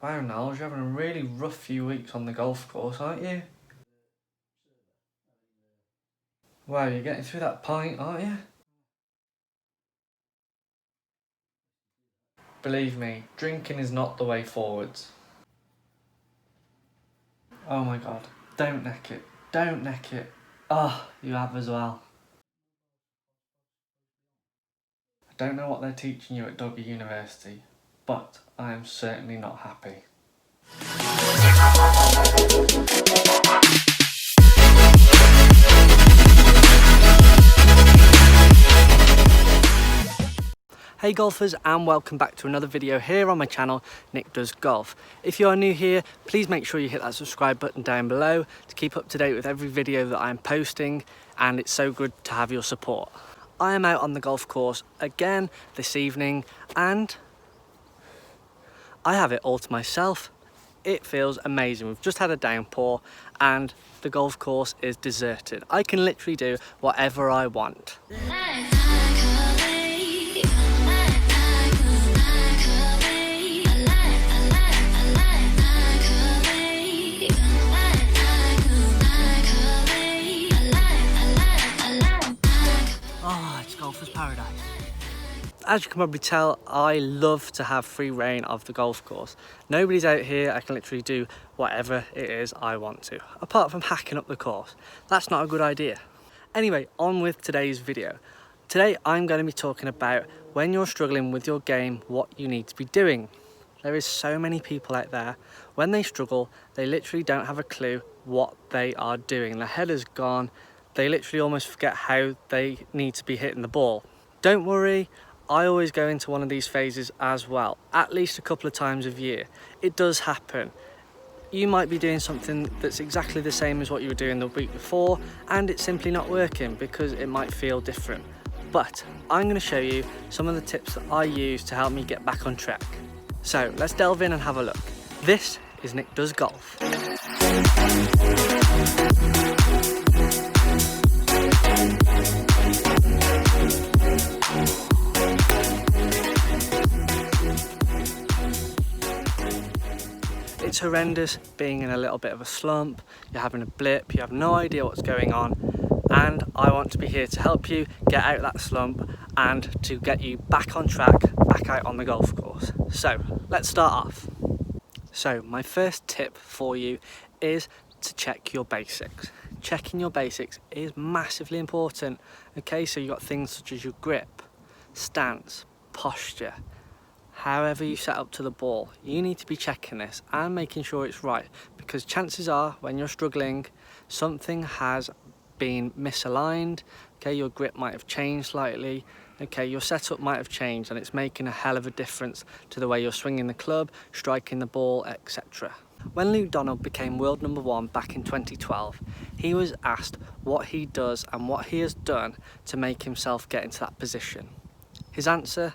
Wow, Niles, you're having a really rough few weeks on the golf course, aren't you? Wow, you're getting through that pint, aren't you? Believe me, drinking is not the way forwards. Oh my god, don't neck it. Don't neck it. Oh, you have as well. I don't know what they're teaching you at Doggy University, but I am certainly not happy. Hey golfers, and welcome back to another video here on my channel, Nick Does Golf. If you are new here, please make sure you hit that subscribe button down below to keep up to date with every video that I am posting, and it's so good to have your support. I am out on the golf course again this evening and I have it all to myself. It feels amazing. We've just had a downpour and the golf course is deserted. I can literally do whatever I want. Oh, it's golfer's paradise. As you can probably tell, I love to have free reign of the golf course. Nobody's out here, I can literally do whatever it is I want to, apart from hacking up the course. That's not a good idea. Anyway, on with today's video. Today I'm going to be talking about when you're struggling with your game, what you need to be doing. There is so many people out there, when they struggle, they literally don't have a clue what they are doing. Their head is gone, they literally almost forget how they need to be hitting the ball. Don't worry, I always go into one of these phases as well, at least a couple of times a year. It does happen. You might be doing something that's exactly the same as what you were doing the week before, and it's simply not working because it might feel different. But I'm going to show you some of the tips that I use to help me get back on track. So let's delve in and have a look. This is Nick Does Golf. It's horrendous being in a little bit of a slump, you're having a blip, you have no idea what's going on, and I want to be here to help you get out of that slump and to get you back on track, back out on the golf course. So let's start off. So my first tip for you is to check your basics. Checking your basics is massively important. Okay, so you've got things such as your grip, stance, posture, however you set up to the ball. You need to be checking this and making sure it's right, because chances are when you're struggling, something has been misaligned. Okay, your grip might have changed slightly. Okay, your setup might have changed and it's making a hell of a difference to the way you're swinging the club, striking the ball, etc. When Luke Donald became world #1 back in 2012, he was asked what he does and what he has done to make himself get into that position. His answer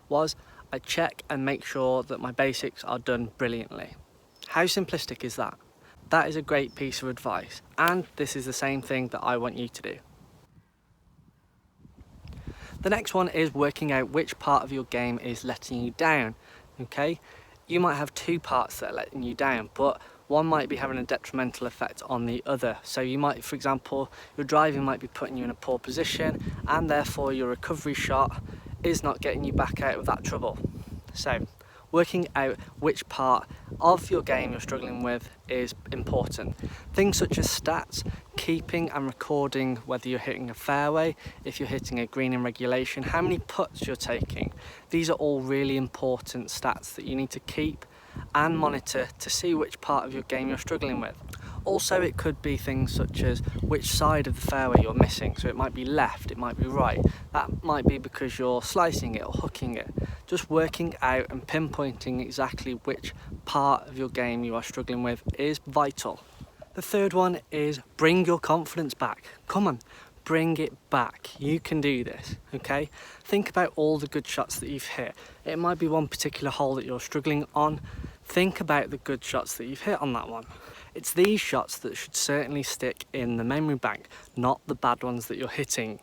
was, I check and make sure that my basics are done brilliantly. How simplistic is that? That is a great piece of advice, and this is the same thing that I want you to do. The next one is working out which part of your game is letting you down. Okay, you might have two parts that are letting you down, but one might be having a detrimental effect on the other. So you might, for example, your driving might be putting you in a poor position, and therefore your recovery shot is not getting you back out of that trouble. So working out which part of your game you're struggling with is important. Things such as stats, keeping and recording whether you're hitting a fairway, if you're hitting a green in regulation, how many putts you're taking. These are all really important stats that you need to keep and monitor to see which part of your game you're struggling with. Also, it could be things such as which side of the fairway you're missing. So it might be left, it might be right. That might be because you're slicing it or hooking it. Just working out and pinpointing exactly which part of your game you are struggling with is vital. The third one is bring your confidence back. Come on, bring it back. You can do this, okay? Think about all the good shots that you've hit. It might be one particular hole that you're struggling on. Think about the good shots that you've hit on that one. It's these shots that should certainly stick in the memory bank, not the bad ones that you're hitting.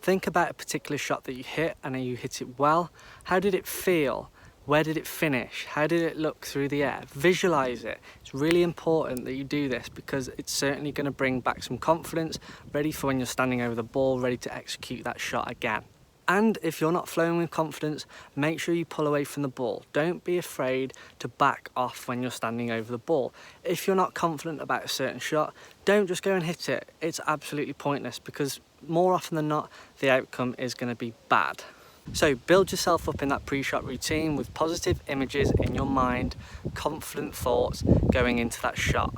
Think about a particular shot that you hit and you hit it well. How did it feel Where did it finish? How did it look through the air? Visualize it. It's really important that you do this because it's certainly going to bring back some confidence, ready for when you're standing over the ball, ready to execute that shot again. And if you're not flowing with confidence, make sure you pull away from the ball. Don't be afraid to back off when you're standing over the ball. If you're not confident about a certain shot, don't just go and hit it. It's absolutely pointless because more often than not, the outcome is going to be bad. So build yourself up in that pre-shot routine with positive images in your mind, confident thoughts going into that shot.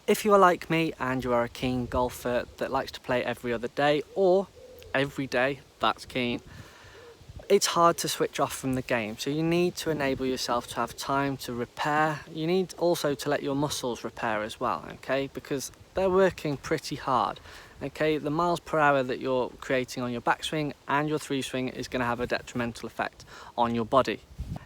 If you are like me and you are a keen golfer that likes to play every other day or every day, that's keen, it's hard to switch off from the game. So you need to enable yourself to have time to repair. You need also to let your muscles repair as well, okay? Because they're working pretty hard. Okay, the miles per hour that you're creating on your backswing and your three swing is going to have a detrimental effect on your body.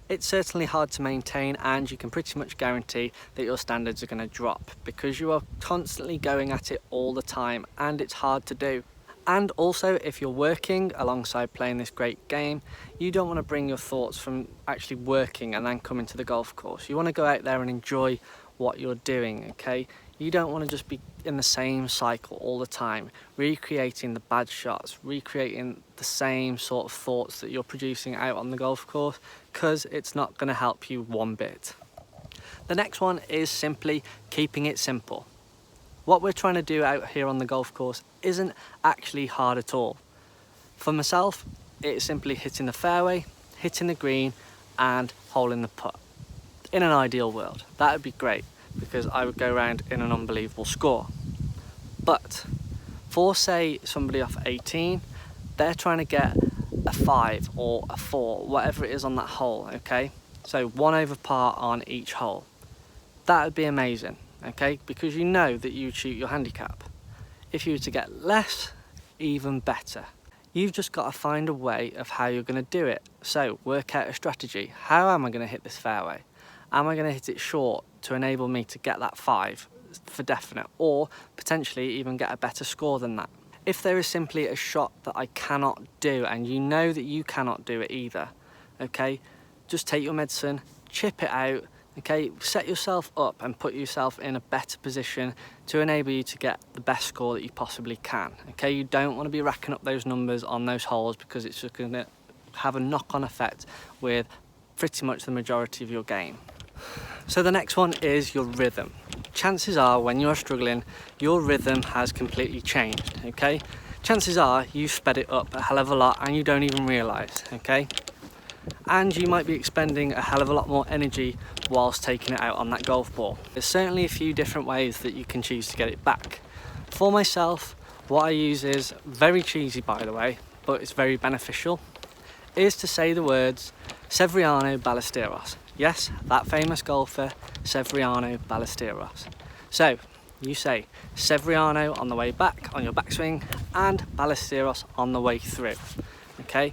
It's certainly hard to maintain, and you can pretty much guarantee that your standards are going to drop because you are constantly going at it all the time and it's hard to do. And also, if you're working alongside playing this great game, you don't want to bring your thoughts from actually working and then come into the golf course. You want to go out there and enjoy what you're doing, okay? You don't want to just be in the same cycle all the time, recreating the bad shots, recreating the same sort of thoughts that you're producing out on the golf course, because it's not going to help you one bit. The next one is simply keeping it simple. What we're trying to do out here on the golf course isn't actually hard at all. For myself, it's simply hitting the fairway, hitting the green, and holding the putt. In an ideal world, that would be great because I would go around in an unbelievable score. But for, say, somebody off 18, they're trying to get a 5 or a 4, whatever it is on that hole, okay? So 1 over par on each hole. That would be amazing, okay? Because you know that you would shoot your handicap. If you were to get less, even better. You've just got to find a way of how you're going to do it. So work out a strategy. How am I going to hit this fairway? Am I going to hit it short to enable me to get that 5 for definite, or potentially even get a better score than that? If there is simply a shot that I cannot do and you know that you cannot do it either, okay, just take your medicine, chip it out, okay, set yourself up and put yourself in a better position to enable you to get the best score that you possibly can, okay? You don't want to be racking up those numbers on those holes because it's just going to have a knock-on effect with pretty much the majority of your game. So the next one is your rhythm. Chances are when you're struggling, your rhythm has completely changed, okay? Chances are you've sped it up a hell of a lot and you don't even realise, okay? And you might be expending a hell of a lot more energy whilst taking it out on that golf ball. There's certainly a few different ways that you can choose to get it back. For myself, what I use is very cheesy, by the way, but it's very beneficial, is to say the words Severiano Ballesteros. Yes, that famous golfer, Severiano Ballesteros. So you say Severiano on the way back on your backswing and Ballesteros on the way through, okay?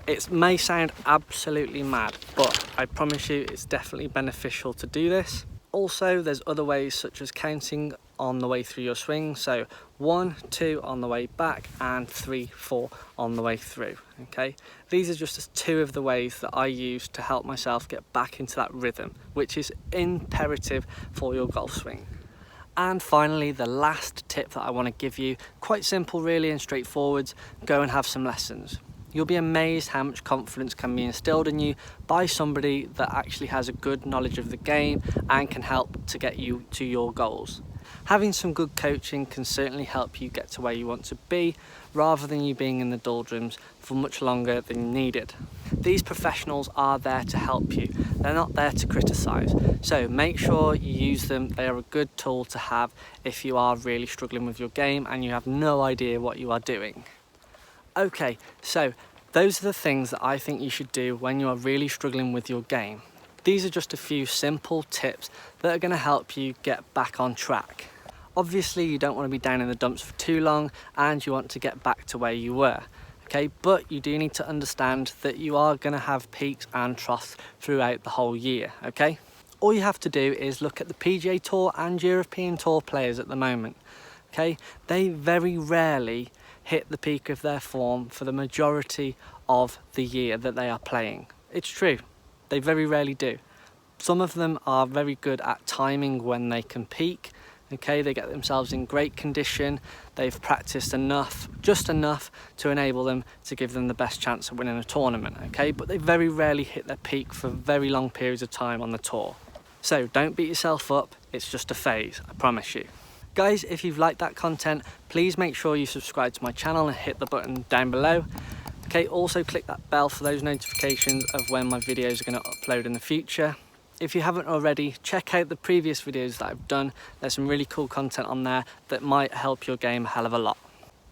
It may sound absolutely mad, but I promise you it's definitely beneficial to do this. Also, there's other ways such as counting on the way through your swing. So 1, 2 on the way back and 3, 4 on the way through, okay? These are just 2 of the ways that I use to help myself get back into that rhythm, which is imperative for your golf swing. And finally, the last tip that I want to give you, quite simple really and straightforward, go and have some lessons. You'll be amazed how much confidence can be instilled in you by somebody that actually has a good knowledge of the game and can help to get you to your goals. Having some good coaching can certainly help you get to where you want to be, rather than you being in the doldrums for much longer than needed. These professionals are there to help you. They're not there to criticise. So make sure you use them. They are a good tool to have if you are really struggling with your game and you have no idea what you are doing. Okay, so those are the things that I think you should do when you are really struggling with your game. These are just a few simple tips that are going to help you get back on track. Obviously, you don't want to be down in the dumps for too long and you want to get back to where you were, okay? But you do need to understand that you are going to have peaks and troughs throughout the whole year, okay? All you have to do is look at the PGA Tour and European Tour players at the moment, okay? They very rarely hit the peak of their form for the majority of the year that they are playing. It's true, they very rarely do. Some of them are very good at timing when they can peak. Okay, they get themselves in great condition, they've practiced enough, just enough to enable them to give them the best chance of winning a tournament, okay? But they very rarely hit their peak for very long periods of time on the tour. So don't beat yourself up, it's just a phase, I promise you. Guys, if you've liked that content, please make sure you subscribe to my channel and hit the button down below. Okay, also click that bell for those notifications of when my videos are going to upload in the future. If you haven't already, check out the previous videos that I've done. There's some really cool content on there that might help your game a hell of a lot.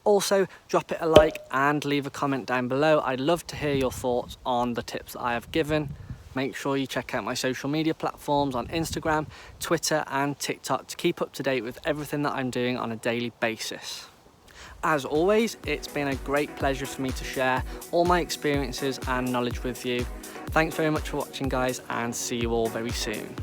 Also, drop it a like and leave a comment down below. I'd love to hear your thoughts on the tips that I have given. Make sure you check out my social media platforms on Instagram, Twitter and TikTok to keep up to date with everything that I'm doing on a daily basis. As always, it's been a great pleasure for me to share all my experiences and knowledge with you. Thanks very much for watching, guys, and see you all very soon.